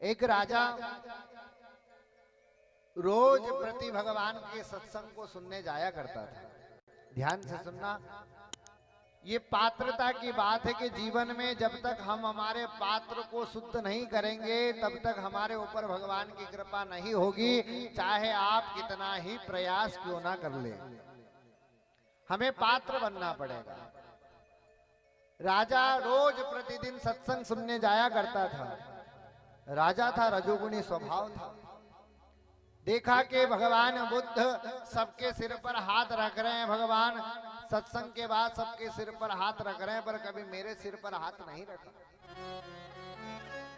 एक राजा रोज प्रति भगवान के सत्संग को सुनने जाया करता था। ध्यान से सुनना, ये पात्रता की बात है कि जीवन में जब तक हम हमारे पात्र को शुद्ध नहीं करेंगे तब तक हमारे ऊपर भगवान की कृपा नहीं होगी, चाहे आप कितना ही प्रयास क्यों ना कर ले, हमें पात्र बनना पड़ेगा। राजा रोज प्रतिदिन सत्संग सुनने जाया करता था। राजा था, रजोगुणी स्वभाव था। देखा कि भगवान बुद्ध सबके सिर पर हाथ रख रहे हैं, भगवान सत्संग के बाद सबके सिर पर हाथ रख रहे हैं, पर कभी मेरे सिर पर हाथ नहीं रखा।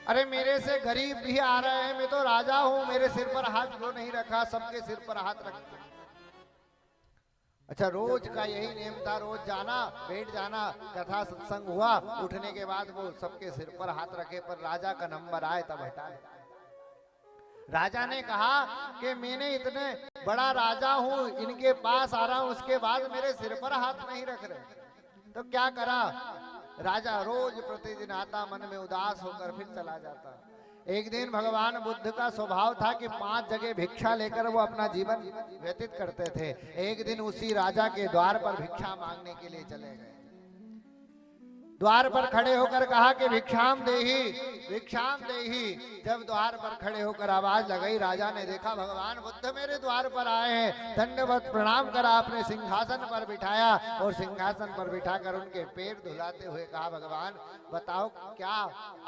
अरे मेरे से गरीब भी आ रहे हैं, मैं तो राजा हूं, मेरे सिर पर हाथ क्यों नहीं रखा, सबके सिर पर हाथ रखते। अच्छा, रोज का यही नियम था, रोज जाना, बैठ जाना, कथा सत्संग हुआ, उठने के बाद वो सबके सिर पर हाथ रखे, पर राजा का नंबर आए तब हटाए। राजा ने कहा कि मैंने इतने बड़ा राजा हूं, इनके पास आ रहा हूं, उसके बाद मेरे सिर पर हाथ नहीं रख रहे, तो क्या करा? राजा रोज प्रतिदिन आता, मन में उदास होकर फिर चला जाता। एक दिन भगवान बुद्ध का स्वभाव था कि 5 जगह भिक्षा लेकर वो अपना जीवन व्यतीत करते थे। एक दिन उसी राजा के द्वार पर भिक्षा मांगने के लिए चले गए। द्वार पर खड़े होकर कहा कि भिक्षाम देही, भिक्षाम देही। जब द्वार पर खड़े होकर आवाज लगाई, राजा ने देखा भगवान बुद्ध मेरे द्वार पर आए हैं। दंडवत प्रणाम करा, अपने सिंहासन पर बिठाया और सिंहासन पर बिठाकर उनके पैर धुलाते हुए कहा, भगवान बताओ क्या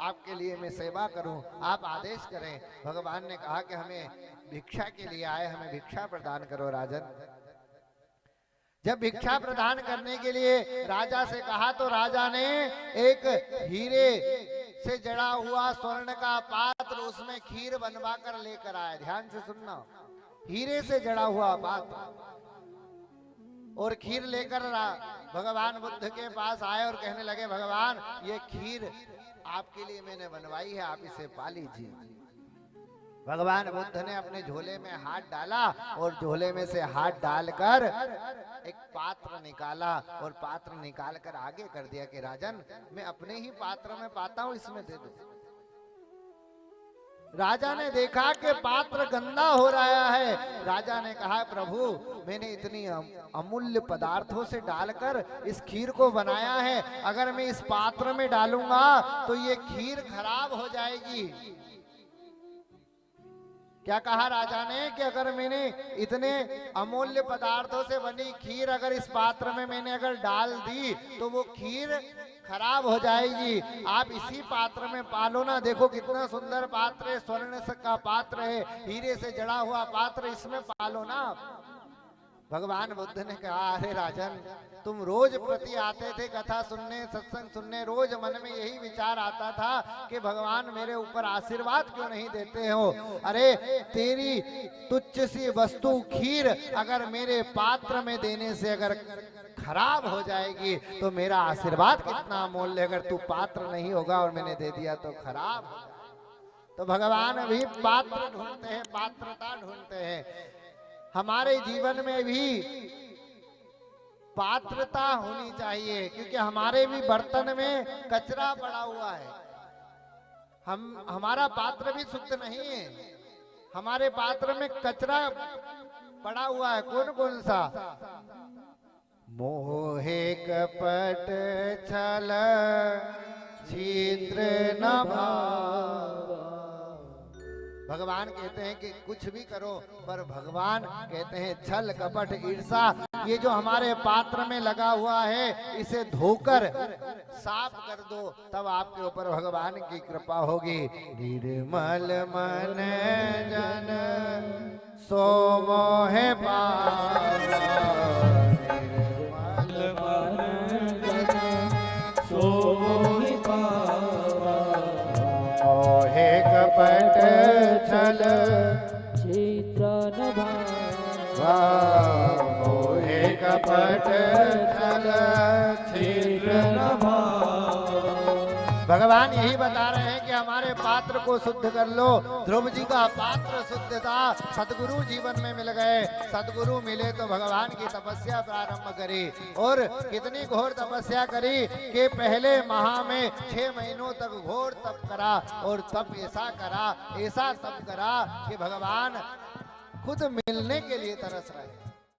आपके लिए मैं सेवा करूं, आप आदेश करें। भगवान ने कहा कि हमें भिक्षा के लिए आए, हमें भिक्षा प्रदान करो राजन। जब भिक्षा प्रदान करने के लिए राजा से कहा तो राजा ने एक हीरे से जड़ा हुआ स्वर्ण का पात्र, उसमें खीर बनवा कर लेकर आया। ध्यान से सुनना, हीरे से जड़ा हुआ पात्र और खीर लेकर भगवान बुद्ध के पास आए और कहने लगे, भगवान ये खीर आपके लिए मैंने बनवाई है, आप इसे पा लीजिए। भगवान बुद्ध ने अपने झोले में हाथ डाला और झोले में से हाथ डालकर एक पात्र निकाला और पात्र निकालकर आगे कर दिया कि राजन मैं अपने ही पात्र में पाता हूं, इसमें दे दो। राजा ने देखा कि पात्र गंदा हो रहा है। राजा ने कहा, प्रभु मैंने इतनी अमूल्य पदार्थों से डालकर इस खीर को बनाया है, अगर मैं इस पात्र में डालूंगा तो ये खीर खराब हो जाएगी। क्या कहा राजा ने कि अगर मैंने इतने अमूल्य पदार्थों से बनी खीर अगर इस पात्र में मैंने अगर डाल दी तो वो खीर खराब हो जाएगी, आप इसी पात्र में पालो ना। देखो कितना सुंदर पात्र है, स्वर्ण का पात्र है, हीरे से जड़ा हुआ पात्र, इसमें पालो ना। भगवान बुद्ध ने कहा, अरे राजन तुम रोज प्रति आते थे कथा सुनने, सत्संग सुनने, रोज मन में यही विचार आता था कि भगवान मेरे ऊपर आशीर्वाद क्यों नहीं देते हो। अरे तेरी तुच्छ सी वस्तु खीर अगर मेरे पात्र में देने से अगर खराब हो जाएगी तो मेरा आशीर्वाद कितना अमूल्य, अगर तू पात्र नहीं होगा और मैंने दे दिया तो खराब। तो भगवान भी पात्र ढूंढते हैं, पात्रता ढूंढते हैं। हमारे जीवन में भी पात्रता होनी चाहिए, क्योंकि हमारे भी बर्तन में कचरा पड़ा हुआ है। हमारा पात्र भी शुद्ध नहीं है, हमारे पात्र में कचरा पड़ा हुआ है। कौन कौन सा? मोहे कपट छल छिद्र न भाव। भगवान कहते हैं कि कुछ भी करो, पर भगवान कहते हैं छल कपट ईर्षा, ये जो हमारे पात्र में लगा हुआ है इसे धोकर साफ कर दो, तब आपके ऊपर भगवान की कृपा होगी। निर्मल मन जन सो मोहे पावा, निर्मल मन जन सो मोहे पावा। मोहे कपट छल छिद्र न भावा, मोहे कपट छल छिद्र न भावा। भगवान यही बता रहे हैं कि हमारे पात्र को शुद्ध कर लो। ध्रुव जी का पात्र शुद्ध था, सदगुरु जीवन में मिल गए। सदगुरु मिले तो भगवान की तपस्या प्रारंभ करी, और कितनी घोर तपस्या करी कि पहले माह में 6 महीनों तक घोर तप करा, और तप ऐसा करा, ऐसा तप करा कि भगवान खुद मिलने के लिए तरस रहे।